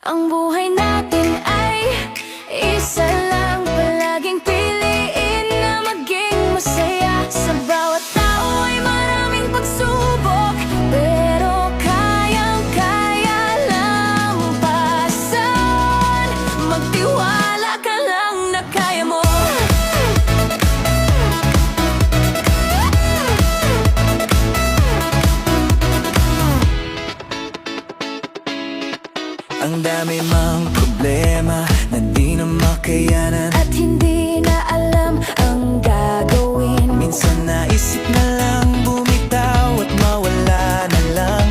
Ang buhay natin ay isa lang. Palaging piliin na maging masaya. Sa bawat tao ay maraming pagsubok, pero kayang-kaya lampasan. Magtiwala ka lang na kaya mo. Ang dami mang problema na di na makayanan, At hindi na alam ang gagawin. minsan naisip na lang bumitaw at mawala na lang.